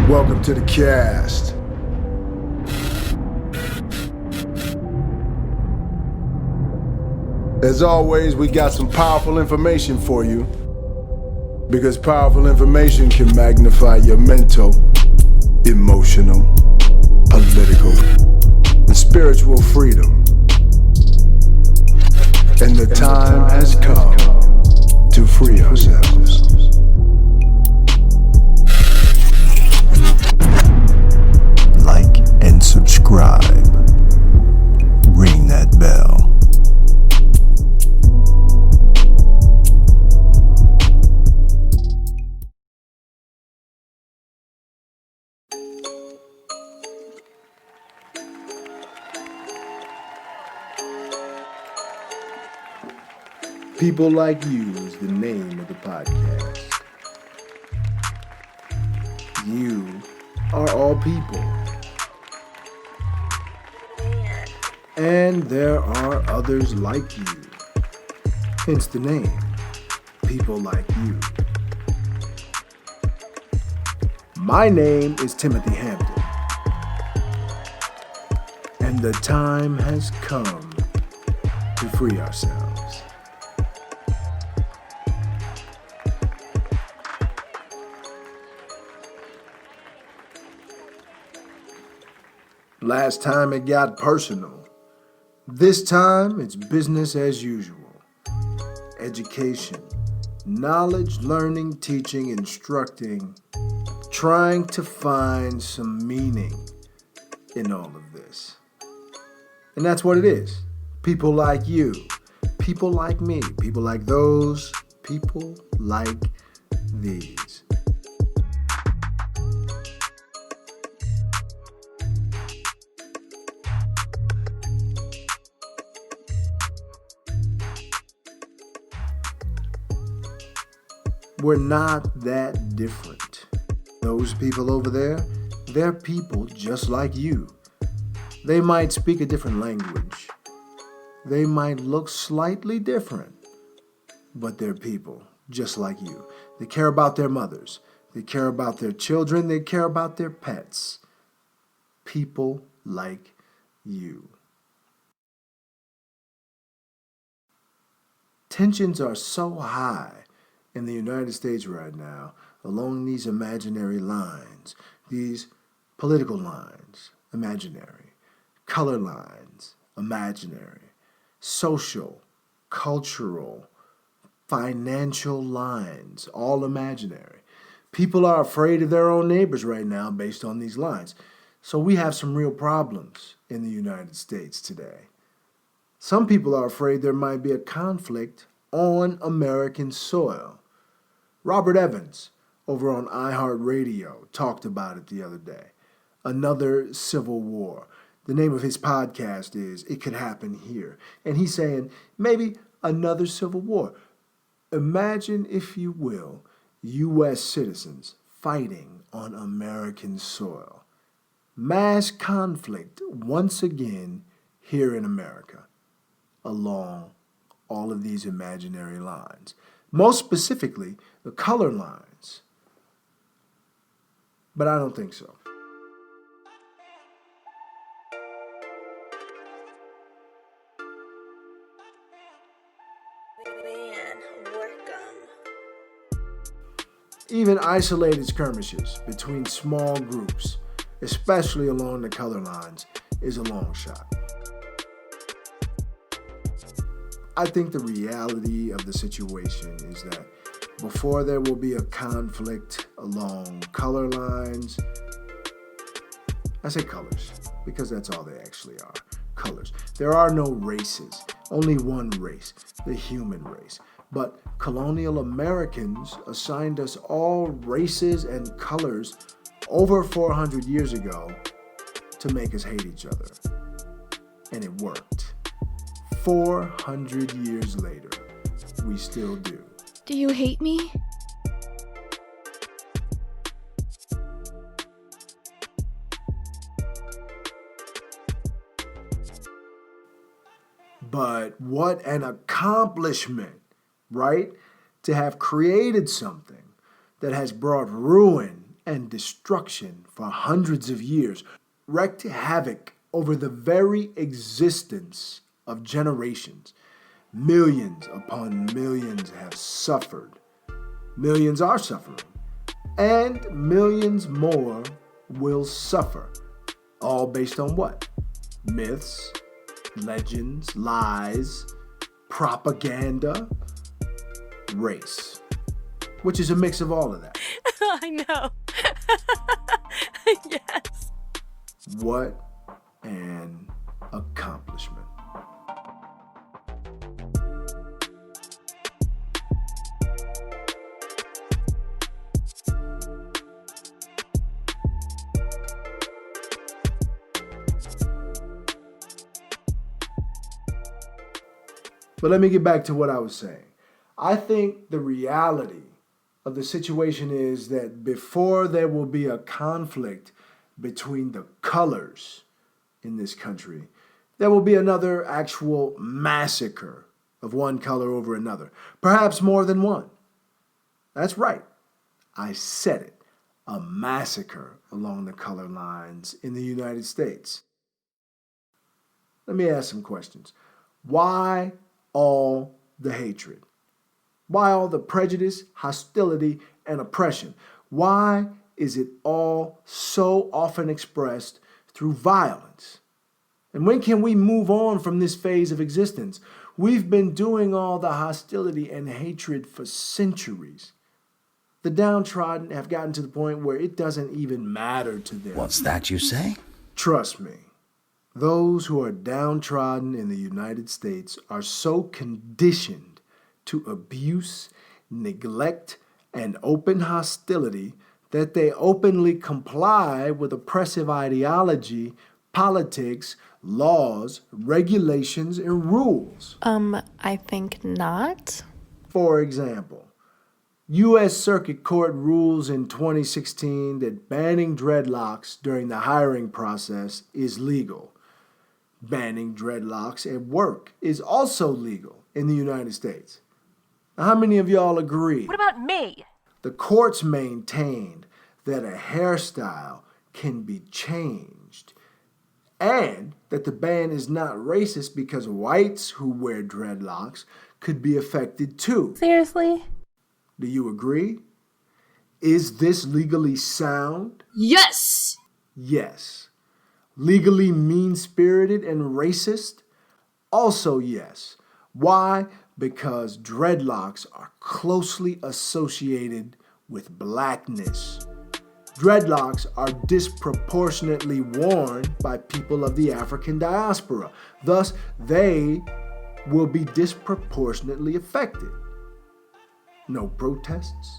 Welcome to the cast. As always, we got some powerful information for you, because powerful information can magnify your mental, emotional, political, and spiritual freedom. And the time has come to free ourselves. Like and subscribe. Ring that bell. People Like You is the name of the podcast. You are all people. And there are others like you. Hence the name, People Like You. My name is Timothy Hampton. And the time has come to free ourselves. Last time it got personal. This time it's business as usual. Education, knowledge, learning, teaching, instructing, trying to find some meaning in all of this. And that's what it is. People like you, people like me, people like those, people like these. We're not that different. Those people over there, they're people just like you. They might speak a different language. They might look slightly different, but they're people just like you. They care about their mothers. They care about their children. They care about their pets. People like you. Tensions are so high in the United States right now along these imaginary lines, these political lines, imaginary, color lines, imaginary, social, cultural, financial lines, all imaginary. People are afraid of their own neighbors right now based on these lines. So we have some real problems in the United States today. Some people are afraid there might be a conflict on American soil. Robert Evans, over on iHeartRadio, talked about it the other day. Another civil war. The name of his podcast is It Could Happen Here. And he's saying, maybe another civil war. Imagine, if you will, U.S. citizens fighting on American soil. Mass conflict once again here in America, along all of these imaginary lines. Most specifically, the color lines. But I don't think so. Even isolated skirmishes between small groups, especially along the color lines, is a long shot. I think the reality of the situation is that before there will be a conflict along color lines, I say colors because that's all they actually are, colors. There are no races, only one race, the human race. But colonial Americans assigned us all races and colors over 400 years ago to make us hate each other. And it worked. 400 years later, we still do. Do you hate me? But what an accomplishment, right? To have created something that has brought ruin and destruction for hundreds of years, wreaked havoc over the very existence of generations. Millions upon millions have suffered. Millions are suffering. And millions more will suffer. All based on what? Myths, legends, lies, propaganda, race. Which is a mix of all of that. I know. Yes. What an accomplishment. But let me get back to what I was saying. I think the reality of the situation is that before there will be a conflict between the colors in this country, there will be another actual massacre of one color over another, perhaps more than one. That's right. I said it. A massacre along the color lines in the United States. Let me ask some questions. Why all the hatred? Why all the prejudice, hostility, and oppression? Why is it all so often expressed through violence? And when can we move on from this phase of existence? We've been doing all the hostility and hatred for centuries. The downtrodden have gotten to the point where it doesn't even matter to them. What's that you say? Trust me. Those who are downtrodden in the United States are so conditioned to abuse, neglect, and open hostility that they openly comply with oppressive ideology, politics, laws, regulations, and rules. I think not. For example, U.S. Circuit Court rules in 2016 that banning dreadlocks during the hiring process is legal. Banning dreadlocks at work is also legal in the United States. Now, how many of y'all agree? What about me? The courts maintained that a hairstyle can be changed and that the ban is not racist because whites who wear dreadlocks could be affected too. Seriously? Do you agree? Is this legally sound? Yes! Yes. Legally mean-spirited and racist? Also yes. Why? Because dreadlocks are closely associated with blackness. Dreadlocks are disproportionately worn by people of the African diaspora. Thus, they will be disproportionately affected. No protests,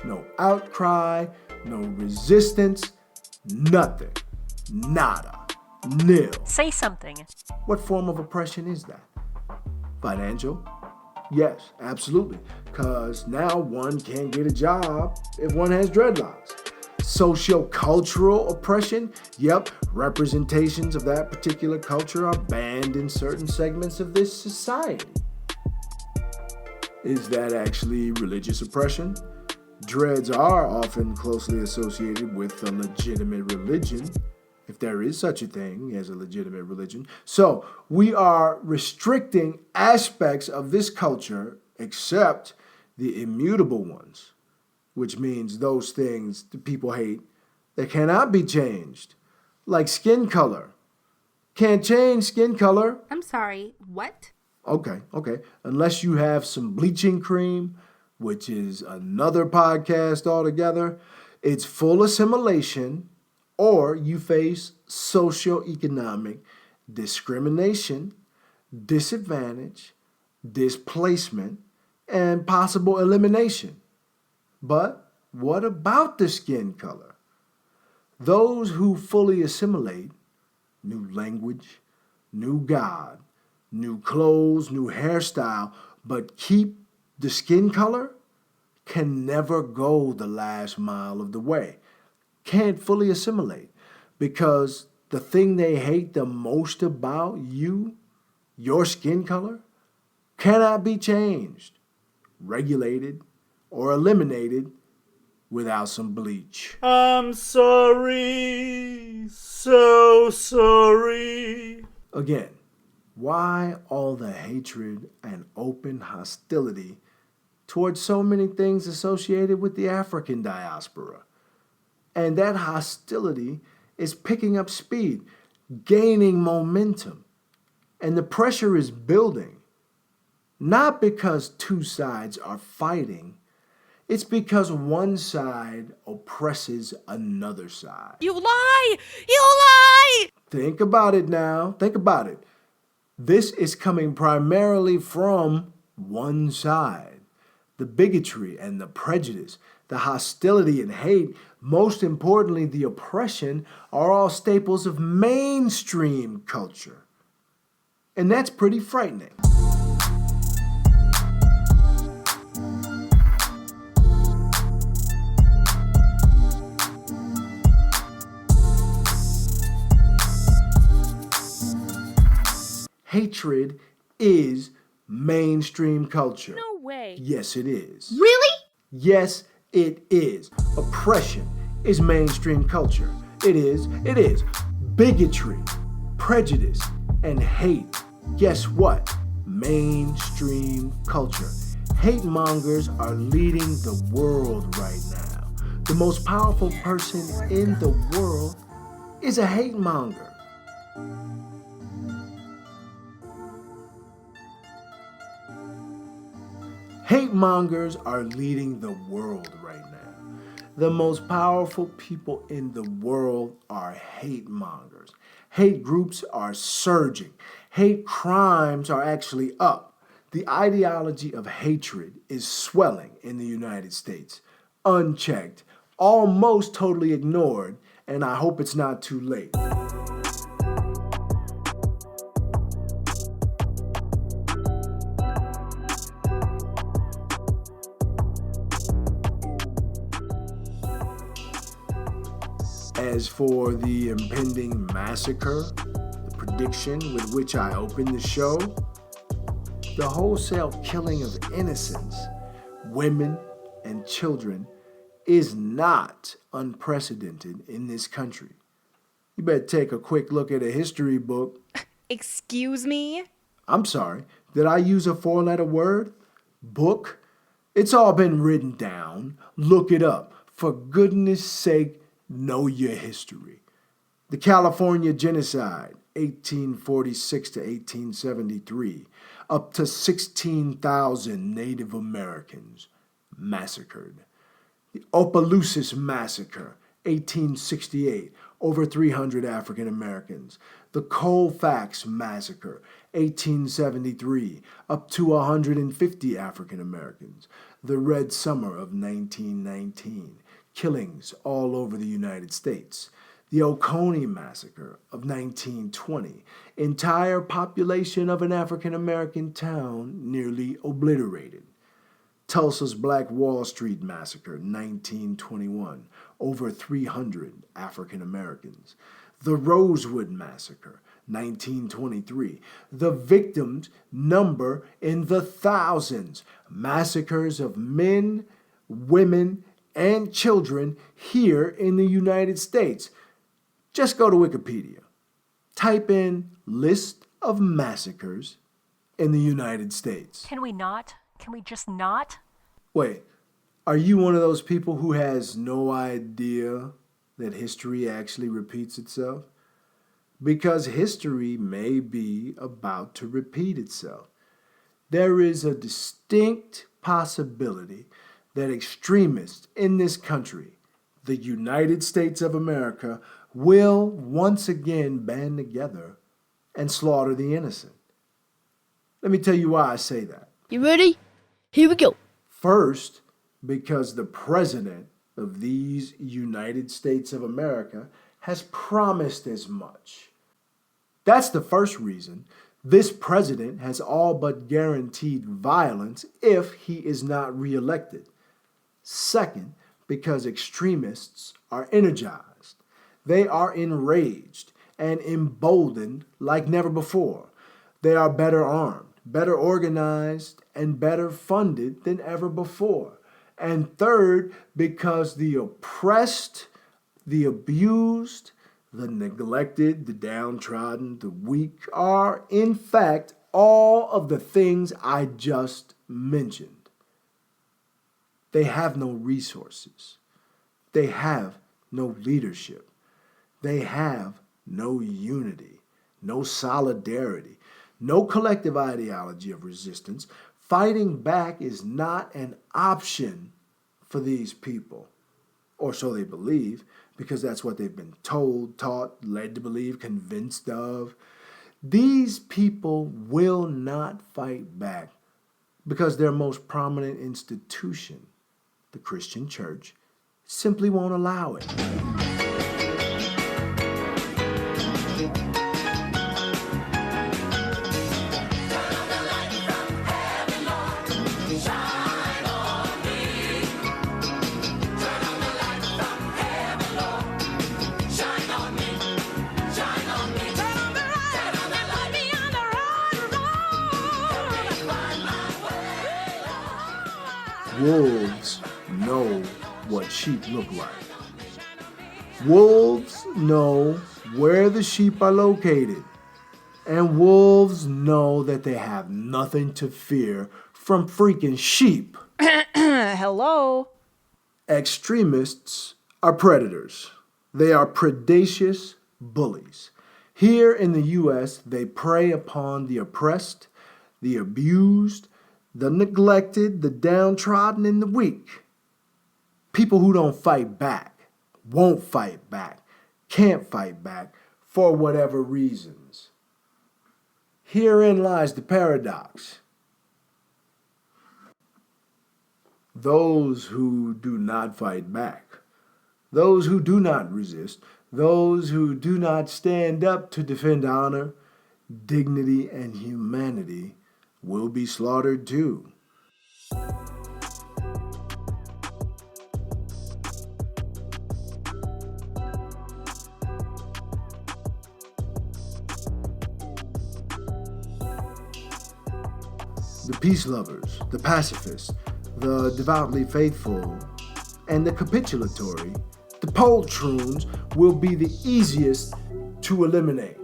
no outcry, no resistance, nothing. Nada. Nil. Say something. What form of oppression is that? Financial? Yes, absolutely. Because now one can't get a job if one has dreadlocks. Socio-cultural oppression? Yep, representations of that particular culture are banned in certain segments of this society. Is that actually religious oppression? Dreads are often closely associated with a legitimate religion, if there is such a thing as a legitimate religion. So we are restricting aspects of this culture except the immutable ones, which means those things that people hate that cannot be changed, like skin color. Can't change skin color. I'm sorry, what? Okay. Unless you have some bleaching cream, which is another podcast altogether, it's full assimilation, or you face socioeconomic discrimination, disadvantage, displacement, and possible elimination. But what about the skin color? Those who fully assimilate, new language, new God, new clothes, new hairstyle, but keep the skin color, can never go the last mile of the way. Can't fully assimilate because the thing they hate the most about you, your skin color, cannot be changed, regulated, or eliminated without some bleach. I'm sorry, so sorry. Again, why all the hatred and open hostility towards so many things associated with the African diaspora? And that hostility is picking up speed, gaining momentum, and the pressure is building. Not because two sides are fighting, it's because one side oppresses another side. You lie! You lie! Think about it now. Think about it. This is coming primarily from one side. The bigotry and the prejudice, the hostility and hate, most importantly, the oppression, are all staples of mainstream culture. And that's pretty frightening. Hatred is mainstream culture. No way. Yes, it is. Really? Yes, it is. Oppression is mainstream culture. It is. Bigotry, prejudice, and hate. Guess what? Mainstream culture. Hate mongers are leading the world right now. The most powerful person in the world is a hate monger. Hate mongers are leading the world right now. The most powerful people in the world are hate mongers. Hate groups are surging. Hate crimes are actually up. The ideology of hatred is swelling in the United States, unchecked, almost totally ignored, and I hope it's not too late. As for the impending massacre, the prediction with which I opened the show, the wholesale killing of innocents, women, and children is not unprecedented in this country. You better take a quick look at a history book. Excuse me? I'm sorry, did I use a four-letter word? Book? It's all been written down. Look it up. For goodness sake, know your history. The California Genocide, 1846 to 1873, up to 16,000 Native Americans massacred. The Opelousas Massacre, 1868, over 300 African Americans. The Colfax Massacre, 1873, up to 150 African Americans. The Red Summer of 1919, killings all over the United States. The Oconee Massacre of 1920, entire population of an African American town nearly obliterated. Tulsa's Black Wall Street Massacre, 1921, over 300 African Americans. The Rosewood Massacre, 1923. The victims number in the thousands. Massacres of men, women, and children here in the United States. Just go to Wikipedia. Type in list of massacres in the United States. Can we not? Can we just not? Wait, are you one of those people who has no idea that history actually repeats itself? Because history may be about to repeat itself. There is a distinct possibility that extremists in this country, the United States of America, will once again band together and slaughter the innocent. Let me tell you why I say that. You ready? Here we go. First, because the president of these United States of America has promised as much. That's the first reason. This president has all but guaranteed violence if he is not reelected. Second, because extremists are energized. They are enraged and emboldened like never before. They are better armed, better organized, and better funded than ever before. And third, because the oppressed, the abused, the neglected, the downtrodden, the weak are, in fact, all of the things I just mentioned. They have no resources. They have no leadership. They have no unity, no solidarity, no collective ideology of resistance. Fighting back is not an option for these people, or so they believe, because that's what they've been told, taught, led to believe, convinced of. These people will not fight back because their most prominent institution, the Christian church, simply won't allow it. Wolves know what sheep look like. Wolves know where the sheep are located. And wolves know that they have nothing to fear from freaking sheep. Hello? Extremists are predators. They are predacious bullies. Here in the U.S., they prey upon the oppressed, the abused, the neglected, the downtrodden, and the weak. People who don't fight back, won't fight back, can't fight back for whatever reasons. Herein lies the paradox. Those who do not fight back, those who do not resist, those who do not stand up to defend honor, dignity, and humanity will be slaughtered too. The peace lovers, the pacifists, the devoutly faithful, and the capitulatory, the poltroons, will be the easiest to eliminate.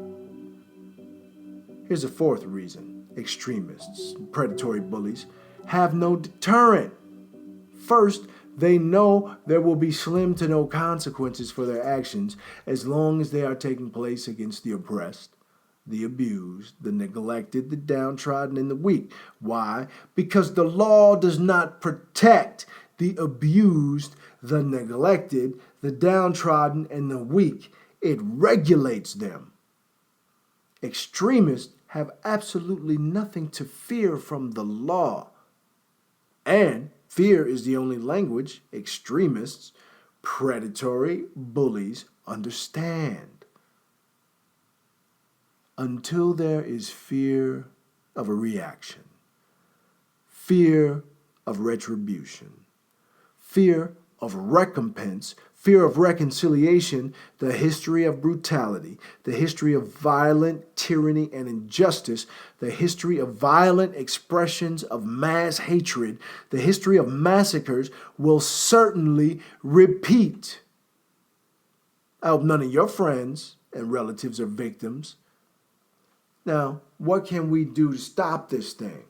Here's a fourth reason. Extremists, predatory bullies, have no deterrent. First, they know there will be slim to no consequences for their actions as long as they are taking place against the oppressed, the abused, the neglected, the downtrodden, and the weak. Why? Because the law does not protect the abused, the neglected, the downtrodden, and the weak. It regulates them. Extremists have absolutely nothing to fear from the law. And fear is the only language extremists, predatory bullies understand. Until there is fear of a reaction, fear of retribution, fear of recompense, fear of reconciliation, the history of brutality, the history of violent tyranny and injustice, the history of violent expressions of mass hatred, the history of massacres will certainly repeat. I hope none of your friends and relatives are victims. Now, what can we do to stop this thing?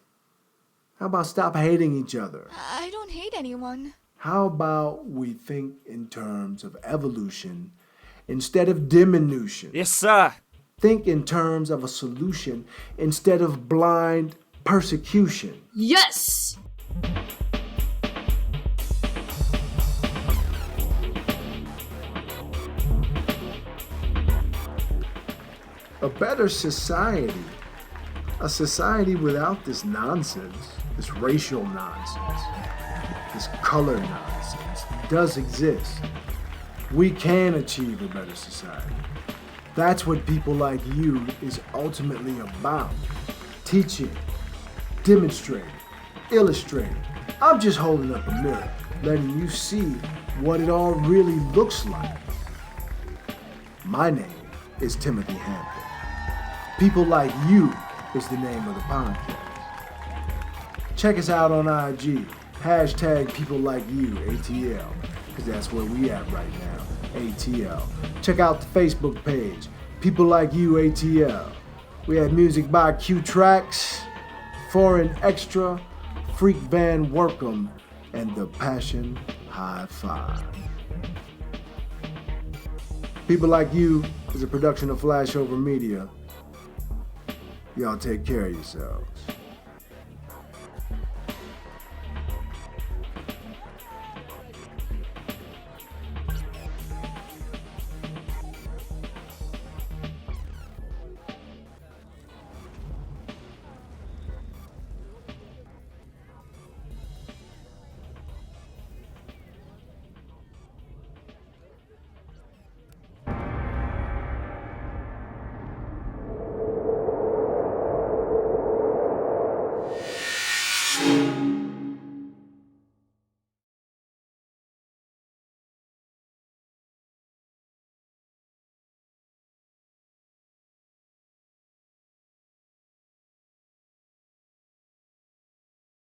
How about stop hating each other? I don't hate anyone. How about we think in terms of evolution instead of diminution? Yes, sir. Think in terms of a solution instead of blind persecution. Yes! A better society, a society without this nonsense, this racial nonsense, this color nonsense, does exist. We can achieve a better society. That's what people like you is ultimately about. Teaching, demonstrating, illustrating. I'm just holding up a mirror, letting you see what it all really looks like. My name is Timothy Hampton. People Like You is the name of the podcast. Check us out on IG, Hashtag people like you, ATL, because that's where we at right now, ATL. Check out the Facebook page, People Like You, ATL. We have music by Q Tracks, Foreign Extra, Freak Van Workham, and The Passion High Five. People Like You is a production of Flashover Media. Y'all take care of yourselves.